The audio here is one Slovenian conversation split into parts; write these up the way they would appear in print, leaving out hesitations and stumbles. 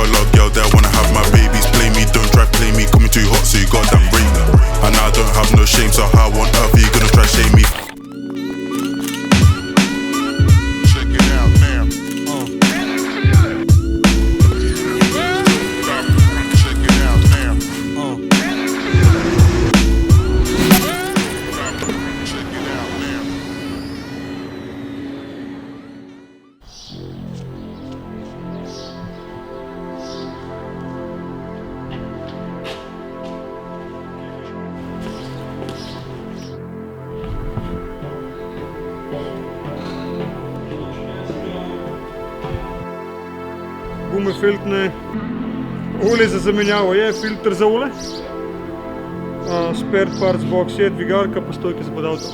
a lot of girl that wanna have my babies. Play me, don't try play me. Coming too hot, so you got that ring. And I don't have no shame, so how on earth are you gonna try shame me? Check it out now. Check it out now. Check it out now. Gume filtne, olje za zamenjavo je, filter za olje, spare parts box je, dvigalka pa stojke za pod avto.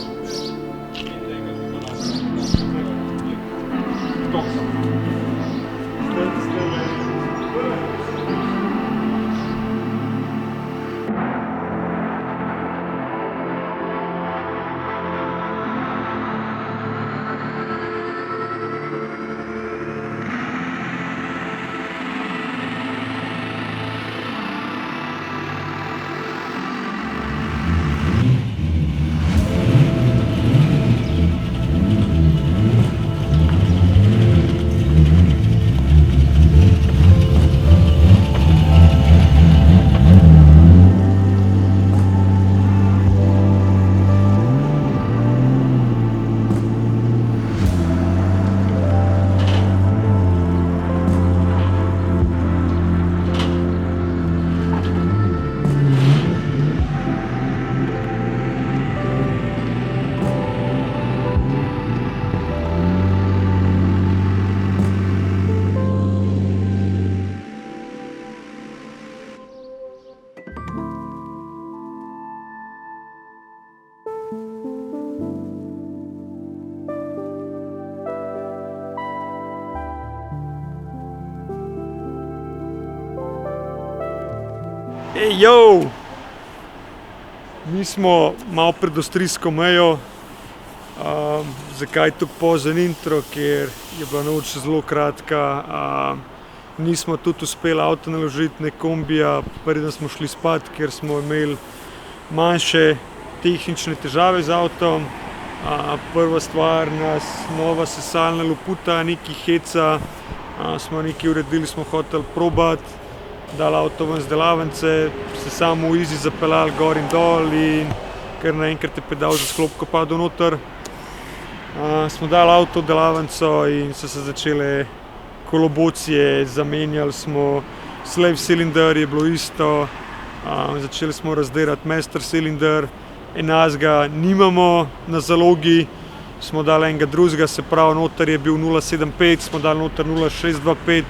Ej, jo! Mi smo malo pred avstrijsko mejo. Zakaj tako pozen intro? Ker je bila noč zelo kratka. Nismo tudi uspeli avto naložiti, ne kombija, preden smo šli spat, ker smo imeli manjše tehnične težave z avtom. Prva stvar, nas nova sesalna loputa, nekaj heca, smo nekaj uredili, smo hoteli probati. Dali avto ven z delavnice, se samo v easy zapeljali gor in dol in kar naenkrat je pedal za sklopko padel noter. Smo dali avto v delavnico in so se začele kolobocije, zamenjali smo slave cylinder, je bilo isto, začeli smo razdelati master cylinder, enazga nimamo na zalogi, smo dali enega drugega, se pravi noter je bil 0,75, smo dali noter 0,625,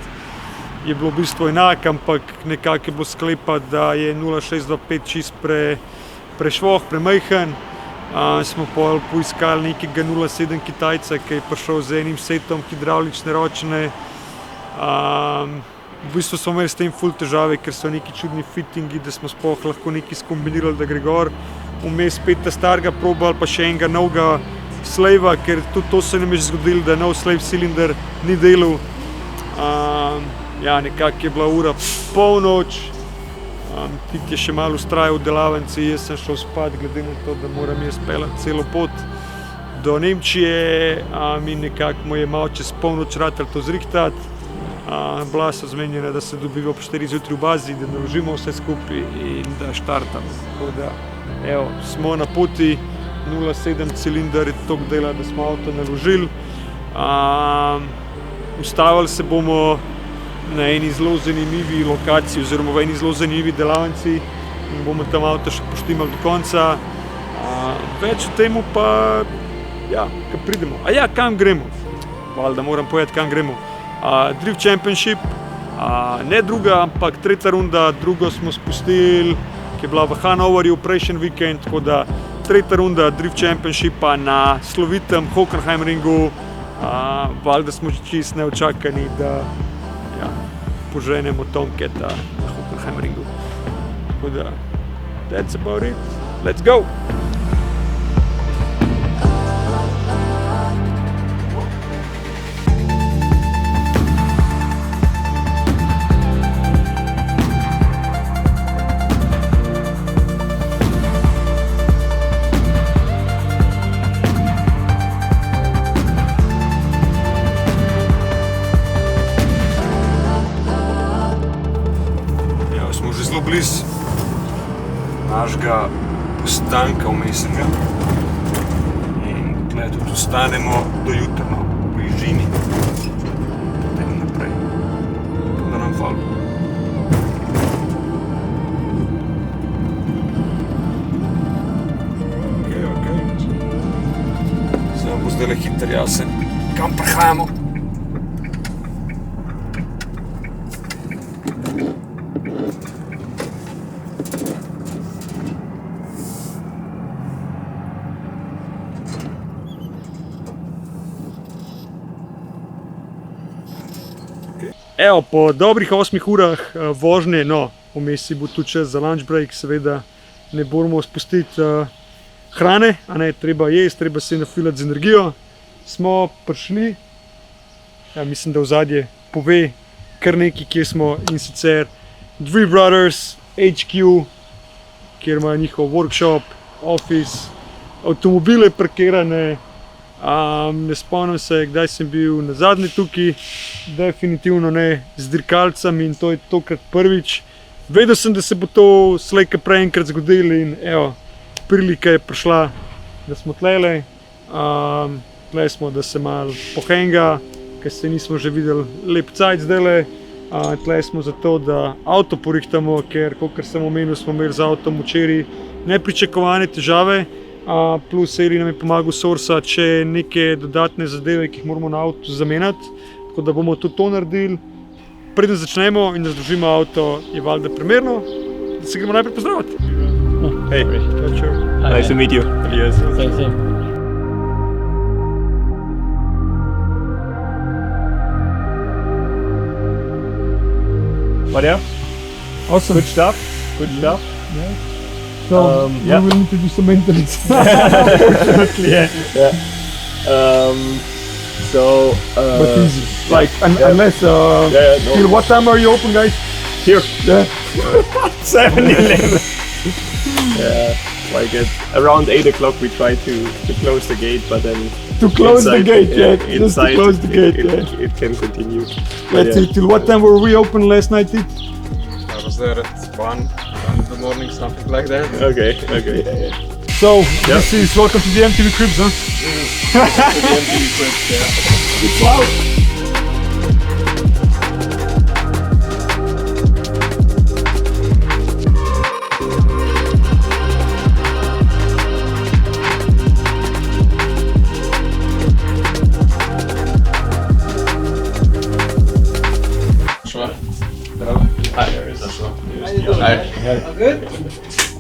je bilo v bistvu enak, ampak nekako je bilo sklepati, da je 0,625 čist prešvoh, premajhen. Smo poiskali nekega 0,7 Kitajca, ki je prišel z enim setom hidravlične ročne. V bistvu smo imeli s tem ful težave, ker so neki čudni fittingi, da smo sploh lahko nekaj skombinirali, da gre gor. Vmes spet ta starega probali, pa še enega novega slava, ker tudi to se nam je zgodilo, da nov slave cylinder ni delal. Ja, nekako je bila ura polnoč, Tit je še malo vztrajal v delavnici, jaz sem šel spat, glede na to, da moram jaz peljati celo pot do Nemčije, in nekako mu je malo čez polnoč ratalo to zrihtati. Bila so zmenjena, da se dobiva ob 4 zjutraj v bazi, da naložimo vse skupaj in da štartamo. Tako da, evo, smo na poti, 0,7 cilinder je toliko dela, da smo avto naložili. Ustavili se bomo na eni zelo zanimivi lokaciji oziroma v eni zelo zanimivi delavnici in bomo tam avto še poštimali do konca. Več o temu pa, ja, ko pridemo. Kam gremo? Valjda moram povedati, kam gremo. Drift Championship, ne druga, ampak tretja runda, drugo smo spustili, ki je bila v Hanoverju prejšnji vikend, tako da tretja runda Drift Championshipa na slovitem Hockenheimringu. Valjda smo čisto neočakani, da poženemo Tomcata na Hockenheimringu. Tako da, that's about it. Let's go! blizu našega postanka vmesnega. In tukaj tudi ostanemo do jutra, no, v bližini. Potem naprej, da nam fali. Okay. Samo bo zdaj hiter jasen, kam prihajamo. Evo, po dobrih 8 urah vožnje, no, vmes si bo tudi čas za lunch break, seveda ne moramo spustiti hrane, a ne, treba jesti, treba se nafilati z energijo. Smo prišli, ja, mislim, da v zadje pove kar nekaj, kje smo, in sicer Three Brothers HQ, kjer ima njihov workshop, office, avtomobile parkirane. Ne spomnim se, kdaj sem bil nazadnje tukaj, definitivno ne z dirkalcami, in to je tokrat prvič. Vedel sem, da se bo to slej ko prej enkrat zgodilo, in evo, prilika je prišla, da smo tlele. Tle smo, da se malo pohenga, ker se nismo že videli lep cajt zdajle. Tle smo zato, da avto porihtamo, ker, kakor sem omenil, smo imeli z avtom včeraj nepričakovane težave. Plus Eli nam je pomagal sourcati še neke dodatne zadeve, ki jih moramo na avtu zamenjati. Tako da bomo tudi to naredili. Preden začnemo in razložimo avto, je valjda primerno, da se gremo najprej pozdraviti. Hey, nice to meet you. Elias. Same. But yeah, Awesome. good stuff. Good stuff. So, yeah. we will need to do some maintenance. Yeah. But easy. Like, unless, no. till what time are you open, guys? Here, Yeah. 7-11. Yeah, like at around 8 o'clock we try to close the gate, but then To close the inside, gate, yeah. Just to inside close the gate, it can continue. Let's see, till what time were we open last night? I was there at 1 in the morning, something like that. Okay. So, this is welcome to the MTV Cribs, huh? It's loud.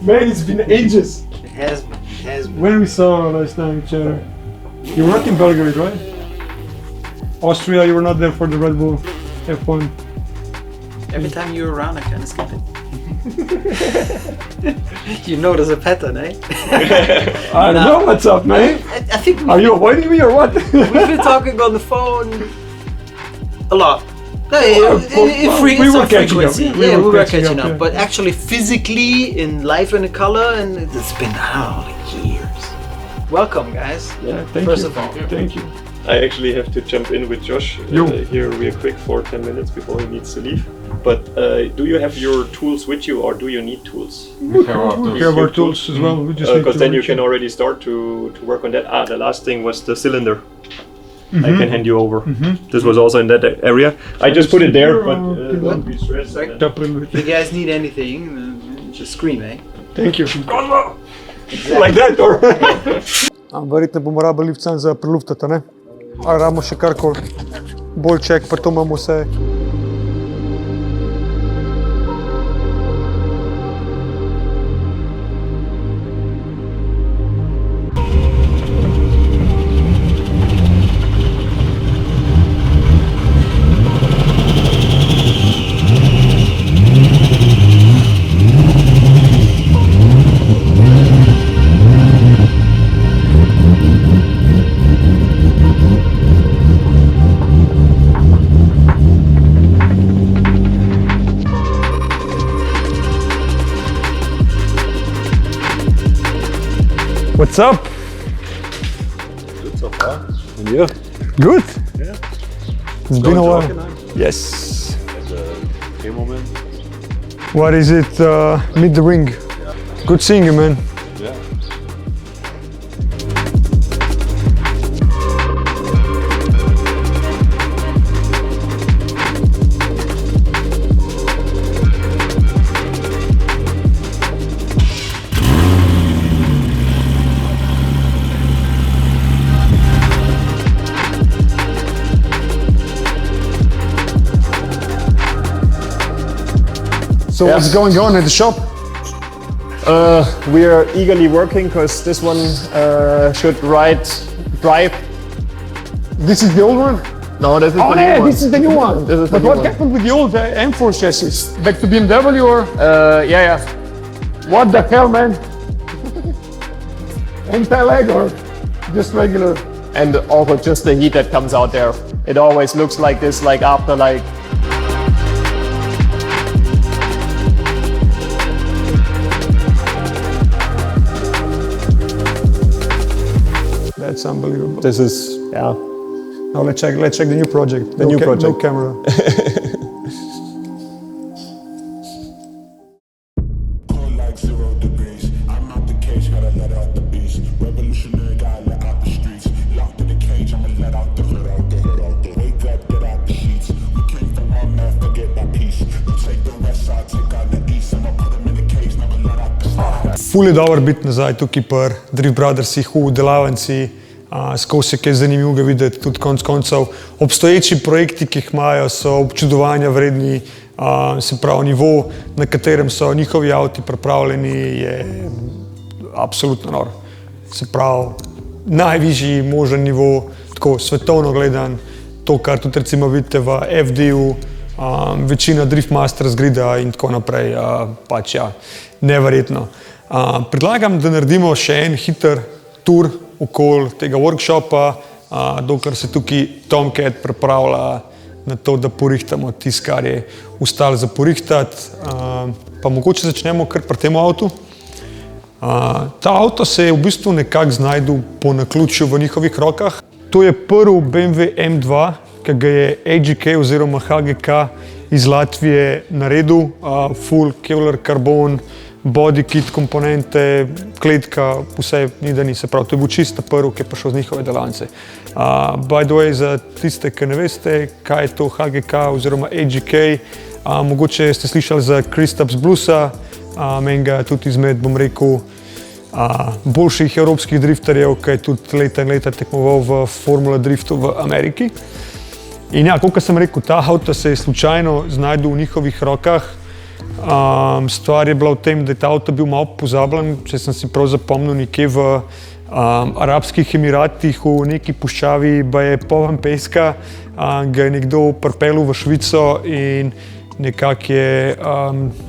Man, it's been ages. It has been. When we saw last time each other. You were not in Belgrade, right? Austria, you were not there for the Red Bull F1. Every time you're around, I kind of skip it. You notice a pattern, eh? I don't know what's up, man. I think Are you avoiding me or what? we've been talking on the phone a lot. No, we were catching up. frequency. We were we were catching catching up, up. yeah. But actually, physically, in life and in color, and it's been like years. Welcome, guys. Yeah, thank First you. of all. Thank you. I actually have to jump in with Josh here real quick for 10 minutes before he needs to leave. But do you have your tools with you, or do you need tools? We have our tools as well. We just need Because to then you reach can it. already start to work on that. The last thing was the cylinder. I can hand you over. This was also in that area. I just put it there, but don't be stressed. Up a little bit. If you guys need anything, just scream, eh? Thank you. Like that, or? Verjetno bomo rabili lift za preluftati, ne? Ali rabimo še karkoli? Bolj ček, pa to imamo vse. What's up? Good so far. And you? Good. Yeah. It's been a while. At Yes. the moment. What is it? Mid the ring. Good seeing you, man. Yeah. So what's going on at the shop? We are eagerly working because this one should drive. This is the old one? No, this is the new one. This is the new one. This is the But new what one. happened with the old M4 chassis? Back to BMW or? Yeah. What the hell, man? Anti-lag or just regular? And also just the heat that comes out there. It always looks like this, like after like. That's unbelievable. This is, yeah. Now let's check the new project. The new project. No camera. Cold like 0 degrees. I'm out the cage, gotta let out the beast. Revolutionary, gotta let out the streets. Locked in the cage, I'ma let out the hood, out the hood, out the wake up, get out the sheets. We came from our man, forget that peace. You take the west side, take out the east. I'ma put them in the cage, never let out the start. Ful je dobro biti nazaj tukaj pri Drift Brothersih v delavnici. Skozi je zanimivo videti, tudi konec koncev. Obstoječi projekti, ki jih imajo, so občudovanja vredni, se pravi nivo, na katerem so njihovi avti pripravljeni, je absolutno nor. Se pravi, najvišji možen nivo, tako svetovno gledan, to, kar tudi recimo vidite v FD-u, večina Drift Masters grida in tako naprej, pač ja, neverjetno. Predlagam, da naredimo še en hiter tur okoli tega workshopa, dokler se tukaj Tomcat pripravlja na to, da porihtamo tisto, kar je ostalo za porihtati. Pa mogoče začnemo kar pri tem avtu. Ta avto se je v bistvu nekako znajdel po naključju v njihovih rokah. To je prvi BMW M2, ki ga je AGK oziroma HGK iz Latvije naredil. Full Kevlar karbon, body kit komponente, kletka, vse ni da ni, se pravi, to je bil čista prvi, ki je prišel z njihove delavnice. By the way, za tiste, ki ne veste, kaj je to HGK oziroma AGK, mogoče ste slišali za Kristaps Bluesa, menga tudi izmed, bom rekel, boljših evropskih drifterjev, ki je tudi leta in leta tekmoval v Formula Driftu v Ameriki. In ja, kot sem rekel, ta avto se je slučajno znajdel v njihovih rokah. Stvar je bila v tem, da je ta avto bil malo pozabljen, če sem si prav zapomnil, nekje v Arabskih Emiratih, v neki puščavi, je poln peska, ga je nekdo pripeljal v Švico in nekako je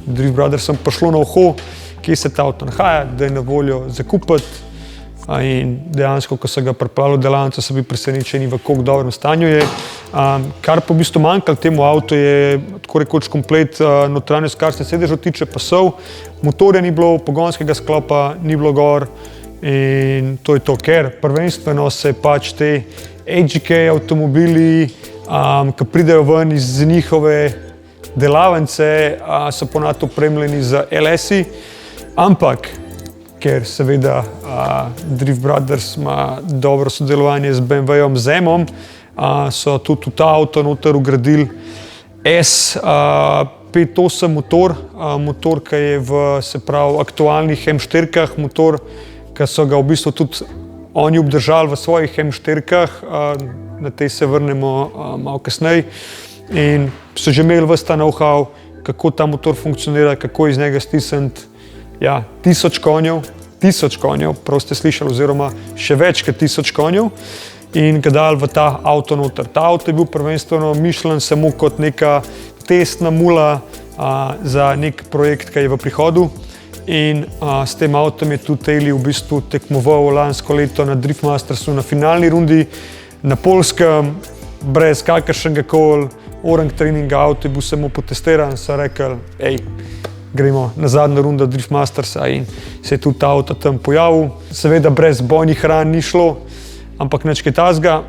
Drift Brothersom prišlo na uho, kje se ta avto nahaja, da je na voljo zakupiti. In dejansko, ko so ga pripeljali v delavnico, so bili presenečeni, v koliko dobrem stanju je. Kar pa v bistvu manjkalo temu avtu je tako rekoč komplet notranjost, kar se sedežev tiče, pasov. Motorja ni bilo, pogonskega sklopa ni bilo gor in to je to, ker prvenstveno se pač te AGK avtomobili, ki pridejo ven iz njihove delavnice, so ponavadi opremljeni z LS-i, ampak ker seveda Drift Brothers ima dobro sodelovanje z BMW-jem Z-om, so tudi v ta avto noter ugradili S58 motor, ki je v, se pravi, aktualnih M4-kah, motor, ki so ga v bistvu tudi oni obdržali v svojih M4-kah, na tej se vrnemo malo kasneje, in so že imeli ves ta know-how, kako ta motor funkcionira, kako iz njega stisniti. Ja, 1000 konjev, prav ste slišali, oziroma še več kot 1000 konjev in ga dali v ta avto noter. Ta avto je bil prvenstveno mišljen samo kot neka testna mula za nek projekt, ki je v prihodu in s tem avtom je tudi Taylor v bistvu tekmoval lansko leto na Drift Mastersu na finalni rundi na Poljskem, brez kakršnega koli orang treninga, avto je bil samo potestiran, so rekli, gremo na zadnjo rundo Drift Mastersa in se je tudi ta avto tam pojavil. Seveda brez bojnih ran ni šlo, ampak nič kaj takega.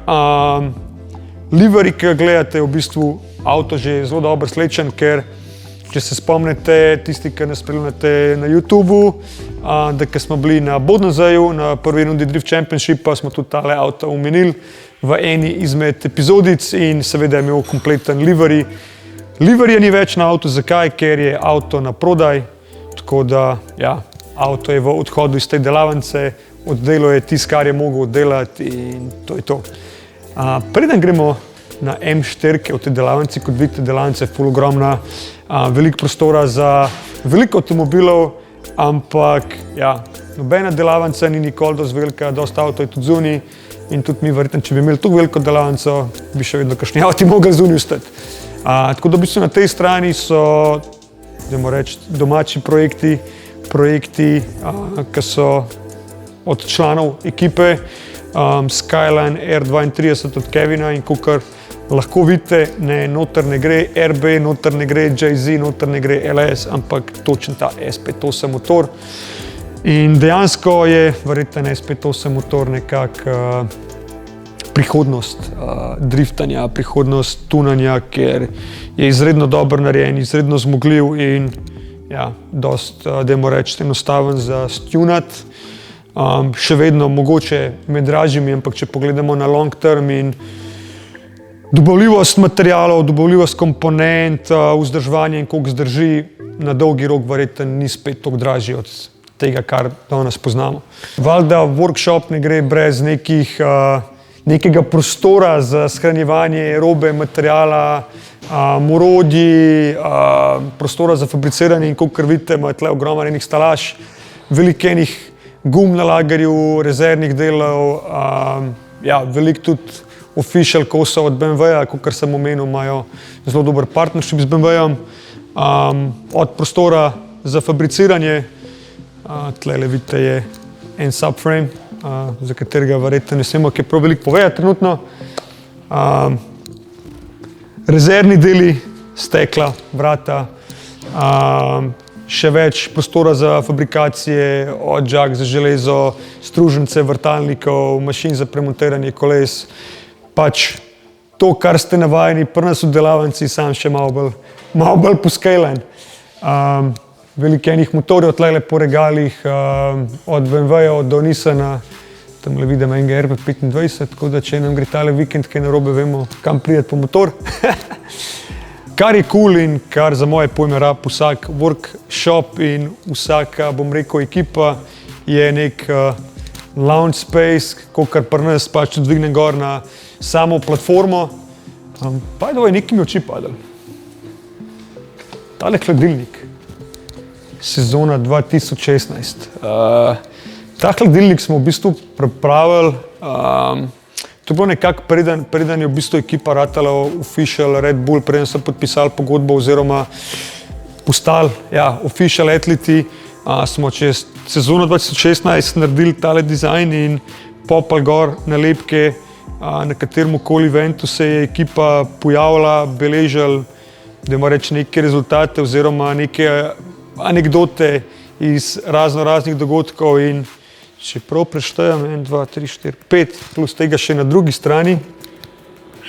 Livery, ki ga gledate, je v bistvu avto že zelo dobro slečen, ker če se spomnite, tisti, ki nas spremljate na YouTubu, da ko smo bili na Bodnzeju, na prvi rundi Drift Championshipa, smo tudi tale avto omenili v eni izmed epizodic in seveda je imel kompleten livery. Liverija ni več na avtu, zakaj? Ker je avto na prodaj, tako da ja, avto je v odhodu iz te delavnice, oddelal je tisto, kar je mogel oddelati in to je to. Preden gremo na M4 v tej delavnici, kot vidite, delavnica je ful ogromna, veliko prostora za veliko avtomobilov, ampak ja, nobena delavnica ni nikoli dosti velika, dosti avto je tudi zunaj in tudi mi verjetno, če bi imeli tako veliko delavnico, bi še vedno kakšni avti mogli zunaj ostati. Tako da v bistvu na tej strani so, dajmo reči, domači projekti, ki so od članov ekipe, Skyline R32 od Kevina in kakor lahko vidite, noter ne gre RB, noter ne gre JZ, noter ne gre LS, ampak točno ta S58 motor. In dejansko je verjetno S58 motor nekako prihodnost driftanja, prihodnost tunanja, ker je izredno dobro narejen, izredno zmogljiv in ja, dost, dajmo reči, enostaven za stunati. Še vedno mogoče med dražjimi, ampak če pogledamo na long term in dobavljivost materialov, dobavljivost komponent, vzdrževanje in koliko zdrži, na dolgi rok verjetno ni spet toliko dražji od tega, kar danes poznamo. Valjda workshop ne gre brez nekega prostora za shranjevanje robe, materijala, orodij, prostora za fabriciranje in kakor vidite, ima tle ogromno enih stalaž, veliko enih gum na lagerju, rezervnih delov, ja, veliko tudi official kosov od BMW-ja, kakor sem omenil, imajo zelo dober partnership z BMW-jem, od prostora za fabriciranje, tlele vidite je en subframe, za katerega verjetno ne smemo kaj prav veliko povedati trenutno. Rezervni deli, stekla, vrata, še več prostora za fabrikacije, odžak za železo, stružnice, vrtalnikov, mašin za premontiranje koles. Pač to, kar ste navajeni pri nas v delavnici, sam še malo bolj poskalen. Veliko enih motorjev tlele po regalih, od BMW-ja do Nissana, tam le vidim enega RB25, tako da če nam gre tale vikend kaj narobe, vemo, kam prijeti po motor. Kar je cool in kar za moje pojme rab vsak workshop in vsaka, bom rekel, ekipa, je nek lounge space, kakor pri nas pač dvignem gor na samo platformo. Pa je nekaj mi oči padali. Tale hladilnik. Sezona 2016. Ta hladilnik smo v bistvu pripravili, to je bilo nekako preden je v bistvu ekipa ratala official Red Bull, preden so podpisali pogodbo oziroma postali official atleti, smo čez sezono 2016 naredili tale dizajn in popali gor nalepke, na katerem koli eventu se je ekipa pojavila, beležili, dajmo reči, neke rezultate oziroma neke anekdote iz raznih dogodkov in če prav preštejem, 1, 2, 3, 4, 5, plus tega še na drugi strani,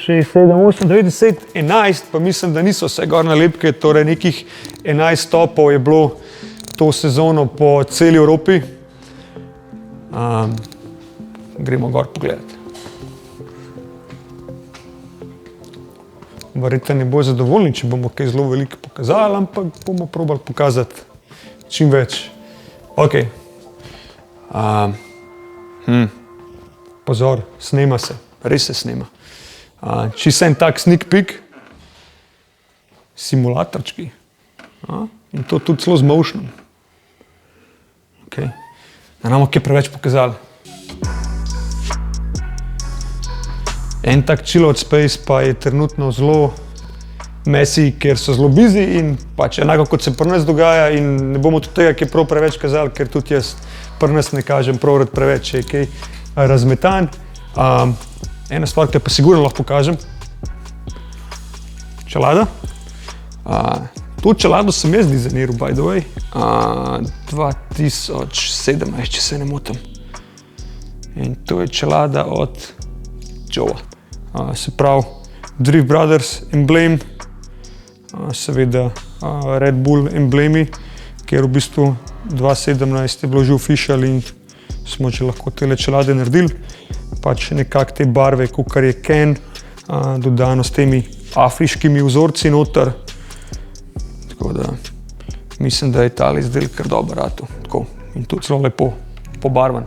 6, 7, 8, 9, 10, 11, pa mislim, da niso vse gor nalepke, torej nekih 11 stopov je bilo to sezono po celi Evropi. Gremo gor pogledati. Verjetno ne bo zadovoljni, če bomo kaj zelo veliko pokazali, ampak bomo probali pokazati čim več. Ok. Pozor, snema se, res se snema. Čisto en tak sneak peek, simulatorčki. In to tudi celo z motionom. Ok. Da nam bomo kaj preveč pokazali. En tak chillout space pa je trenutno zelo messy, ker so zelo busy in pač enako kot se pri nas dogaja in ne bomo tudi tega kaj prav preveč kazali, ker tudi jaz pri nas ne kažem prav rad preveč, če je kaj razmetan. Ena stvar, ki pa sigurno lahko pokažem. Čelada. To čelado sem jaz dizajniral, by the way. 2017, če se ne motim. In to je čelada od Joe. Se pravi, Drift Brothers emblem, seveda Red Bull emblemi, ker v bistvu 2017 je bilo že official in smo že lahko tele čelade naredili. Pač nekako te barve, kakor je Ken, dodano s temi afriškimi vzorci noter. Tako da mislim, da je tale izdelek kar dober ratu. Tako. In tudi zelo lepo pobarvan.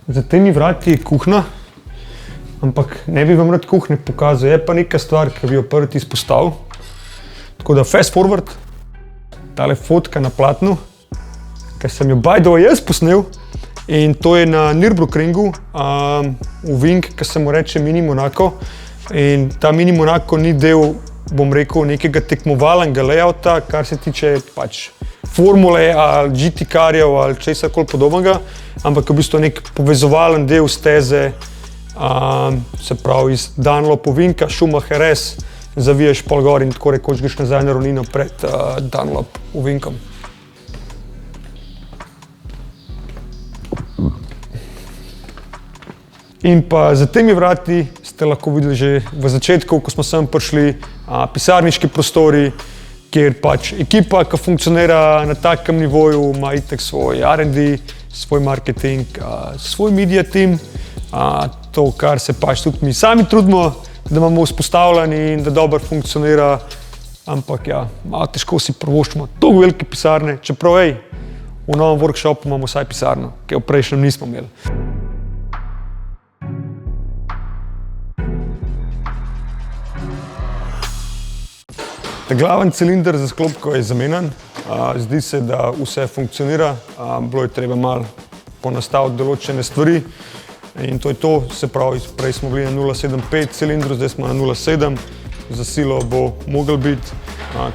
Za temi vrati je kuhna, ampak ne bi vam rad kuhne pokazal. Je pa neka stvar, ki bi jo prvi izpostavil. Tako da fast forward, tale fotka na platnu, ki sem jo by the way jaz posnel, in to je na Nürburgringu, v Ving, ki se mu reče Mini Monaco. In ta Mini Monaco ni del, bom rekel, nekega tekmovalnega layouta, kar se tiče pač formule ali GT-karjev ali česarkoli podobnega, ampak v bistvu nek povezovalen del steze, se pravi iz Dunlopovinka, Schumacher S, zaviješ pol gor in tako rekoč greš nazaj na ravnino pred Dunlopovinkom. In pa za temi vrati ste lahko videli že v začetku, ko smo sem prišli, pisarniški prostori, kjer pač ekipa, ki funkcionira na takem nivoju, ima itak svoj R&D, svoj marketing, svoj media team, to, kar se pač tudi mi sami trudimo, da imamo vzpostavljeni in da dobro funkcionira, ampak ja, malo težko si privoščimo toliko velike pisarne, čeprav v novem workshopu imamo vsaj pisarno, ki jo v prejšnjem nismo imeli. Ta glaven cilinder za sklopko je zamenjan, zdi se, da vse funkcionira, bilo je treba malo ponastaviti določene stvari in to je to, se pravi, prej smo bili na 0,75 cilindru, zdaj smo na 0,7, za silo bo mogel biti.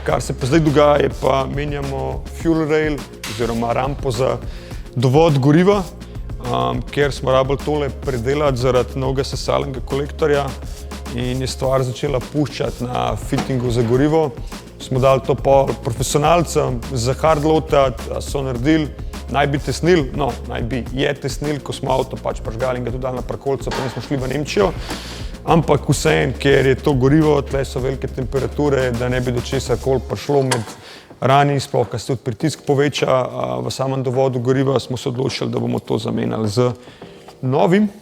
Kar se pa zdaj dogaja, je pa menjamo fuel rail oziroma rampo za dovod goriva, ker smo rabili tole predelati zaradi novega sesalnega kolektorja. In je stvar začela puščati na fittingu za gorivo. Smo dali to profesionalcem za hardloadati, so naredili, naj bi tesnili, no, naj bi je tesnili, ko smo avto pač prižgali in ga tudi dali na parkolco, pa nismo šli v Nemčijo. Ampak vseeno, ker je to gorivo, tle so velike temperature, da ne bi do česarkoli prišlo med rani, sploh, ker se tudi pritisk poveča v samem dovodu goriva, smo se odločili, da bomo to zamenjali z novim,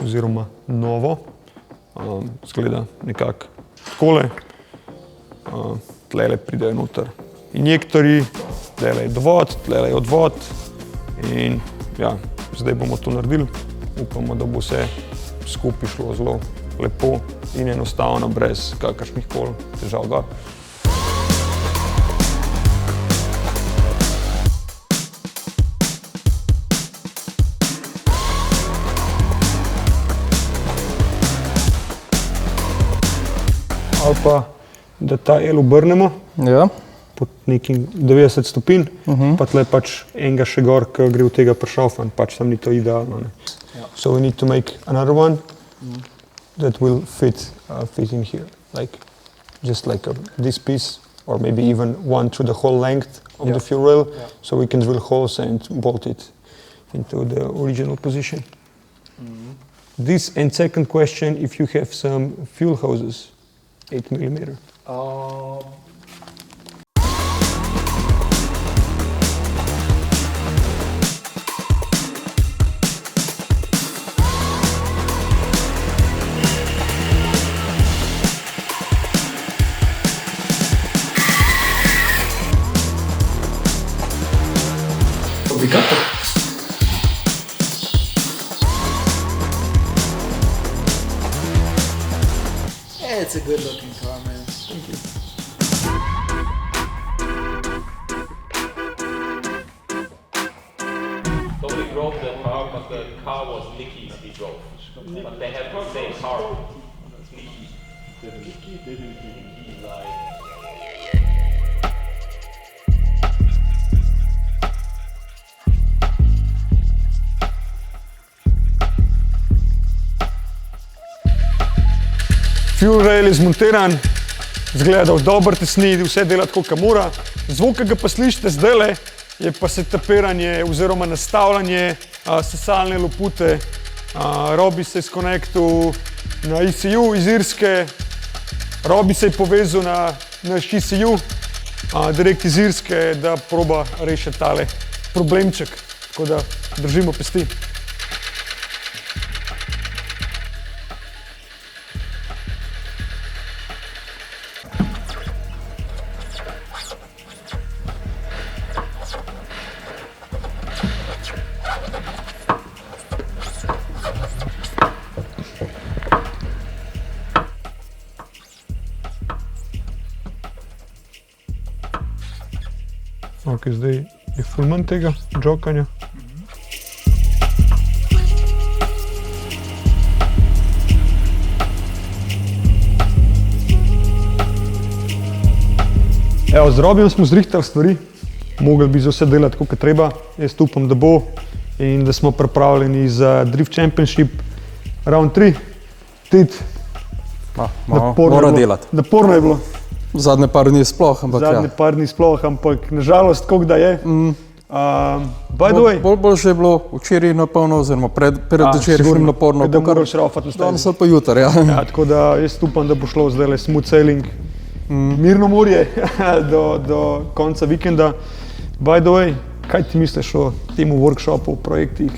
oziroma novo. Zgleda nekako takole, tlele pridejo noter injektorji, tlele je dovod, tlele je odvod in ja, zdaj bomo to naredili. Upamo, da bo vse skupaj šlo zelo lepo in enostavno, brez kakršnih koli težav gor. Ali pa, da ta el obrnemo pod nekim 90 stopinj, pa tle pač enega še gor, ki gre v tega pršalfan, pač tam ni to idealno. So we need to make another one that will fit in here, like just like this piece, or maybe even one through the whole length of the fuel rail, so we can drill holes and bolt it into the original position. This and second question, if you have some fuel hoses. 8 mm. Obrigado. It's a good looking car, man. Thank you. Nobody drove the car, but the car was Nicky's he drove. But they had the same car. It's Nicky. Nicky didn't he like. Fuel rail je zmontiran, zgleda, da dobro tesni, vse dela tako, kot mora. Zvok, ki ga pa slišite zdajle, je pa setapiranje oziroma nastavljanje sesalne lopute. Robi se je skonektil na ECU iz Irske, Robi se je povezal na naš ECU direkt iz Irske, da proba rešiti tale problemček. Tako da držimo pesti. Ok, zdaj je ful manj tega džokanja. Evo, z Robijem smo zrihtali stvari, mogli bi za vse delati, kot je treba. Jaz upam, da bo in da smo pripravljeni za Drift Championship Round 3. Tit, Mora delati. naporno je bilo. Zadnje par dni sploh, ampak Zadnje par dni sploh, ampak nažalost, koliko da je. By the way. Bolj že je bilo včeraj napolno, oziroma predvčerajšnjim naporno, Da moraš raufati na stezi. danes pa jutri, ja. Ja, tako da jaz upam, da bo šlo zdaj smooth sailing, mirno morje do konca vikenda. By the way, kaj ti misliš o temu workshopu, projektih?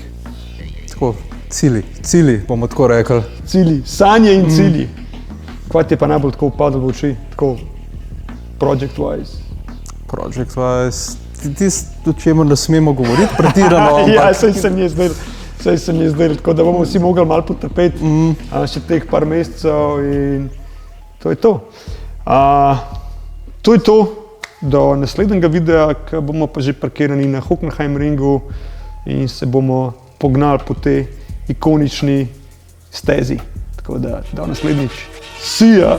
Tako, cilji, bomo tako rekli. Cilji, sanje in cilji. Kaj ti je pa najbolj tako upadlo v oči, tako project-wise? Project-wise, tisto, o čemer ne smemo govoriti pretirano, ampak... Ja, saj se mi je zdelo, tako da bomo vsi mogli malo potrpeti še teh par mesecev in to je to. To je to, do naslednjega videa, ko bomo pa že parkirani na Hockenheimringu in se bomo pognali po tej ikonični stezi. Tako da do naslednjič. See ya!